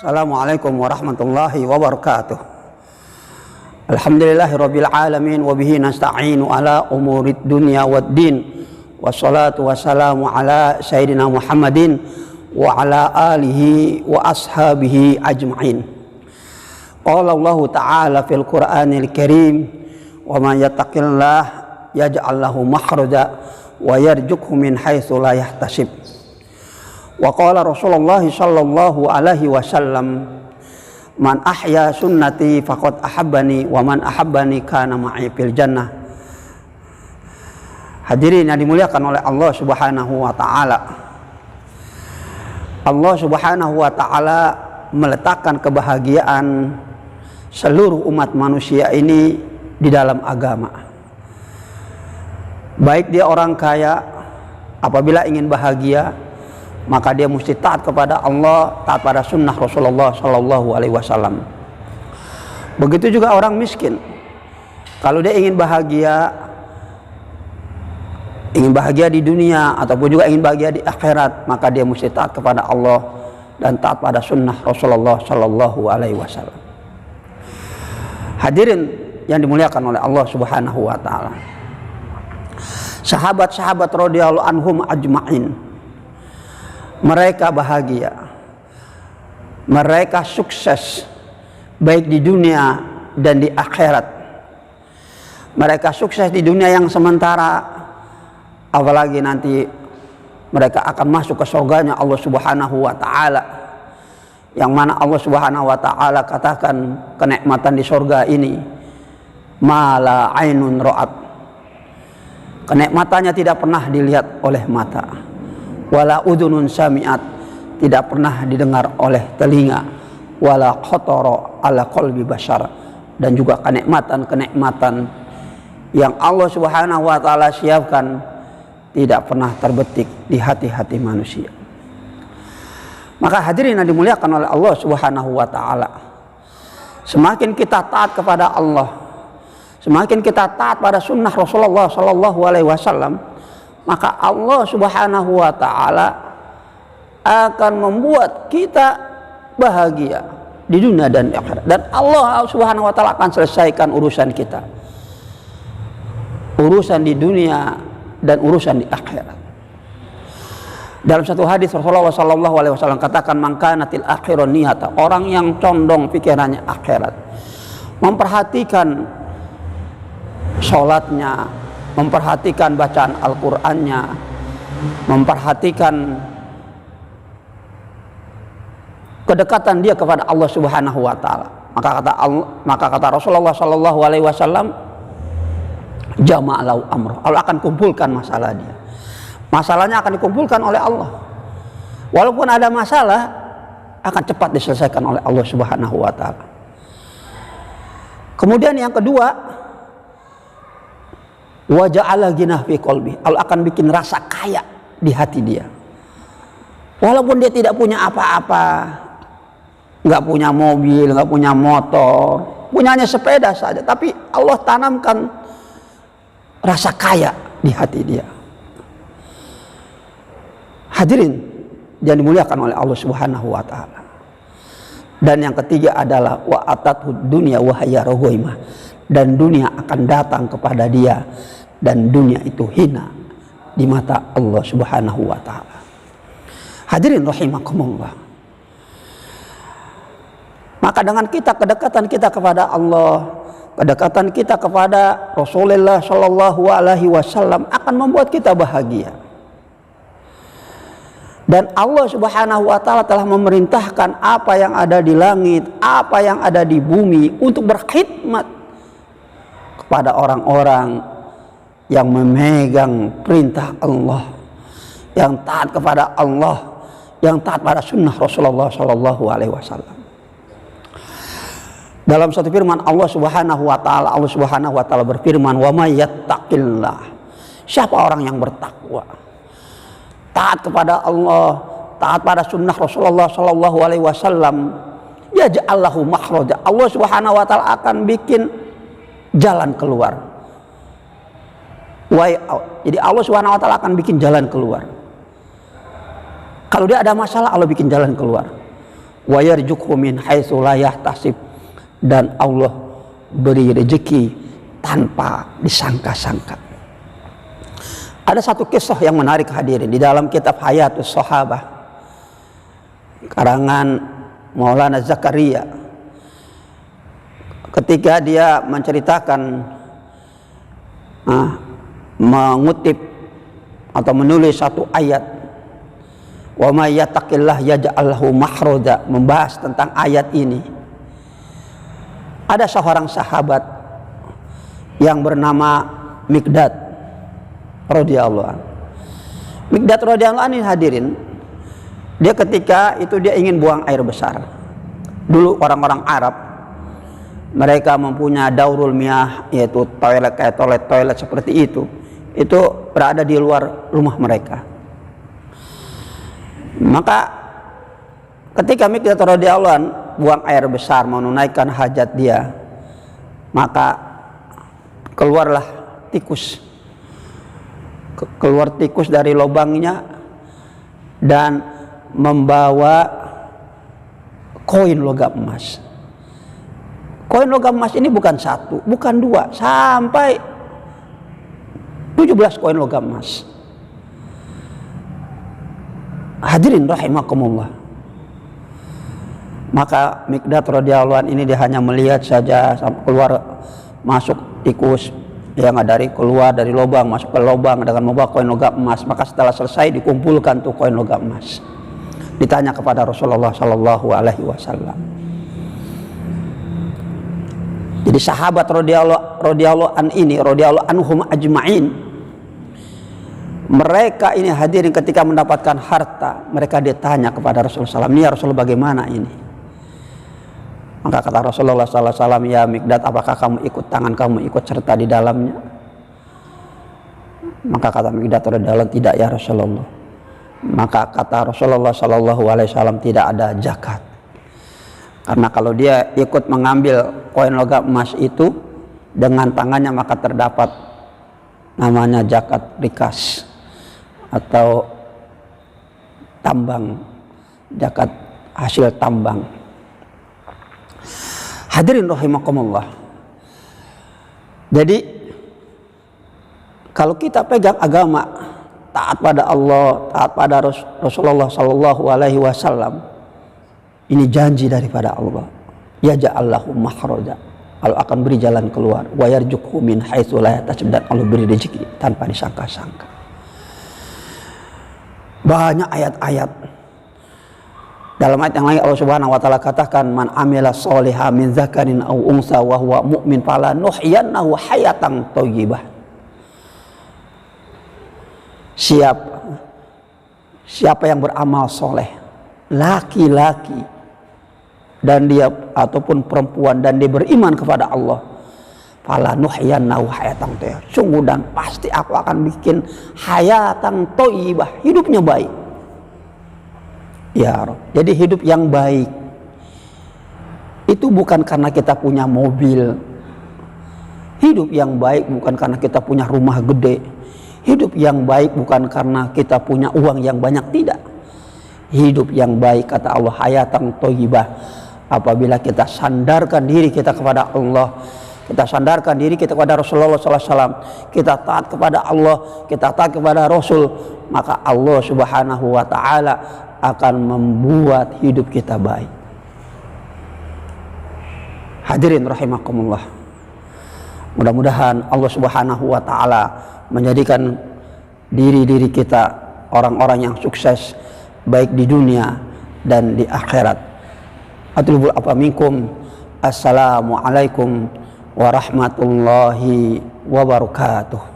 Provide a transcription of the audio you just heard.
Assalamualaikum warahmatullahi wabarakatuh. Alhamdulillahirabbil alamin wa bihi nasta'inu ala umurid dunya waddin. Wassalatu wassalamu ala sayyidina Muhammadin wa ala alihi wa ashabihi ajma'in. Qala Allah ta'ala fil Qur'anil Karim, wa man yattaqillah yaj'al lahu makhraja wa yarzuqhu min haitsu la yahtasib. Wa qala Rasulullah sallallahu alaihi wasallam, man ahya sunnati faqad ahabbani wa man ahabbani kana ma'i fil jannah. Hadirin yang dimuliakan oleh Allah Subhanahu wa taala. Allah Subhanahu wa taala meletakkan kebahagiaan seluruh umat manusia ini di dalam agama. Baik dia orang kaya, apabila ingin bahagia, maka dia mesti taat kepada Allah, taat pada sunnah Rasulullah Sallallahu Alaihi Wasallam. Begitu juga orang miskin, kalau dia ingin bahagia di dunia ataupun juga ingin bahagia di akhirat, maka dia mesti taat kepada Allah dan taat pada sunnah Rasulullah Sallallahu Alaihi Wasallam. Hadirin yang dimuliakan oleh Allah Subhanahu Wa Taala, sahabat-sahabat radhiyallahu anhum ajma'in, mereka bahagia, mereka sukses baik di dunia dan di akhirat. Mereka sukses di dunia yang sementara, apalagi nanti mereka akan masuk ke surganya Allah Subhanahu wa taala, yang mana Allah Subhanahu wa taala katakan kenikmatan di surga ini mala ainun ra'at, kenikmatannya tidak pernah dilihat oleh mata, wala udhunun sami'at, tidak pernah didengar oleh telinga, wala khatara ala qalbi bashar, dan juga kenikmatan-kenikmatan yang Allah Subhanahu wa taala siapkan tidak pernah terbetik di hati-hati manusia. Maka hadirin yang dimuliakan oleh Allah Subhanahu wa taala, semakin kita taat kepada Allah, semakin kita taat pada sunnah Rasulullah Sallallahu Alaihi Wasallam, maka Allah Subhanahu wa taala akan membuat kita bahagia di dunia dan di akhirat, dan Allah Subhanahu wa taala akan selesaikan urusan kita, urusan di dunia dan urusan di akhirat. Dalam satu hadis Rasulullah sallallahu alaihi wasallam katakan, man kanatil akhirun niyata, orang yang condong pikirannya akhirat, memperhatikan salatnya, memperhatikan bacaan Al-Qur'annya, memperhatikan kedekatan dia kepada Allah Subhanahu wa taala. Maka kata Rasulullah sallallahu alaihi wasallam, jama'alau amroh, Allah akan kumpulkan masalah dia. Masalahnya akan dikumpulkan oleh Allah. Walaupun ada masalah, akan cepat diselesaikan oleh Allah Subhanahu wa taala. Kemudian yang kedua, wa ja'ala ghinah fi qalbi, Allah akan bikin rasa kaya di hati dia. Walaupun dia tidak punya apa-apa, nggak punya mobil, nggak punya motor, punyanya sepeda saja, tapi Allah tanamkan rasa kaya di hati dia. Hadirin yang dimuliakan oleh Allah Subhanahu wa taala. Dan yang ketiga adalah wa atathu dunya wa hiya raghimah, dan dunia akan datang kepada dia dan dunia itu hina di mata Allah Subhanahu wa taala. Hadirin rahimakumullah. Maka dengan kedekatan kita kepada Allah, kedekatan kita kepada Rasulullah Sallallahu Alaihi Wasallam akan membuat kita bahagia. Dan Allah Subhanahu wa taala telah memerintahkan apa yang ada di langit, apa yang ada di bumi untuk berkhidmat kepada orang-orang yang memegang perintah Allah, yang taat kepada Allah, yang taat pada sunnah Rasulullah Sallallahu Alaihi Wasallam. Dalam satu firman Allah Subhanahu wa taala berfirman, wa may yattaqillah, siapa orang yang bertakwa, taat kepada Allah, taat pada sunnah Rasulullah Sallallahu Alaihi Wasallam, yaj'al lahu makhraja, Allah Subhanahu wa taala akan bikin jalan keluar, way out. Jadi Allah Subhanahu wa taala akan bikin jalan keluar. Kalau dia ada masalah, Allah bikin jalan keluar. wa yarzuqhu min haitsu la yahtasib, dan Allah beri rezeki tanpa disangka-sangka. Ada satu kisah yang menarik hadirin di dalam kitab Hayatus Sahabah karangan Maulana Zakaria, ketika dia menceritakan mengutip atau menulis satu ayat, wa may yattaqillah yaj'al lahu makhraja, membahas tentang ayat ini. Ada seorang sahabat yang bernama Miqdad radhiyallahu anhu. Miqdad radhiyallahu anhu hadirin, dia ketika itu dia ingin buang air besar. Dulu orang-orang Arab mereka mempunyai daurul miyah, yaitu toilet kayak toilet seperti itu berada di luar rumah mereka. Maka ketika Miqdad radhiyallahu anhu buang air besar menunaikan hajat dia, maka keluarlah tikus. Keluar tikus dari lubangnya dan membawa koin logam emas. Koin logam emas ini bukan satu, bukan dua, sampai 17 koin logam emas. Hadirin rahimakumullah. Maka Miqdad radhiyallahu anhu ini dia hanya melihat saja keluar masuk tikus yang dari keluar dari lubang masuk ke lubang dengan membawa koin logam emas. Maka setelah selesai dikumpulkan tuh koin logam emas. Ditanya kepada Rasulullah sallallahu alaihi wasallam. Jadi sahabat radhiyallahu anhum ajma'in, mereka ini hadirin ketika mendapatkan harta, mereka ditanya kepada Rasulullah SAW, "Ya Rasulullah, bagaimana ini?" Maka kata Rasulullah SAW, "Ya Miqdad, apakah kamu ikut tangan kamu ikut serta di dalamnya?" Maka kata Miqdad radhiyallahu, "Tidak ya Rasulullah." Maka kata Rasulullah SAW, "Tidak ada zakat." Karena kalau dia ikut mengambil koin logam emas itu dengan tangannya, maka terdapat namanya zakat rikas atau tambang, zakat hasil tambang. Hadirin rahimakumullah. Jadi kalau kita pegang agama, taat pada Allah, taat pada Rasulullah sallallahu alaihi wasallam, ini janji daripada Allah. Yaj'al lahu makhraja, Allah akan beri jalan keluar. Wa yarzuqhu min haitsu la yahtasib, dan Allah beri rezeki tanpa disangka-sangka. Banyak ayat-ayat. Dalam ayat yang lain Allah Subhanahu wa taala katakan, "Man amila sholihan min dzakarin aw unsa wa huwa mu'min fala nuhyiyannahu hayatan thayyibah." Siapa yang beramal soleh, laki-laki dan dia ataupun perempuan, dan dia beriman kepada Allah, fala nuhyiyannahu hayatan thayyibah, sungguh dan pasti aku akan bikin hayatan thayyibah, hidupnya baik. Ya Rabb. Jadi hidup yang baik itu bukan karena kita punya mobil. Hidup yang baik bukan karena kita punya rumah gede. Hidup yang baik bukan karena kita punya uang yang banyak, tidak. Hidup yang baik kata Allah hayatan thayyibah apabila kita sandarkan diri kita kepada Allah, kita sandarkan diri kita kepada Rasulullah SAW, kita taat kepada Allah, kita taat kepada Rasul, maka Allah Subhanahu wa taala akan membuat hidup kita baik. Hadirin rahimakumullah. Mudah-mudahan Allah Subhanahu wa taala menjadikan diri-diri kita orang-orang yang sukses baik di dunia dan di akhirat. Atlubul afa minkum. Assalamualaikum warahmatullahi wabarakatuh.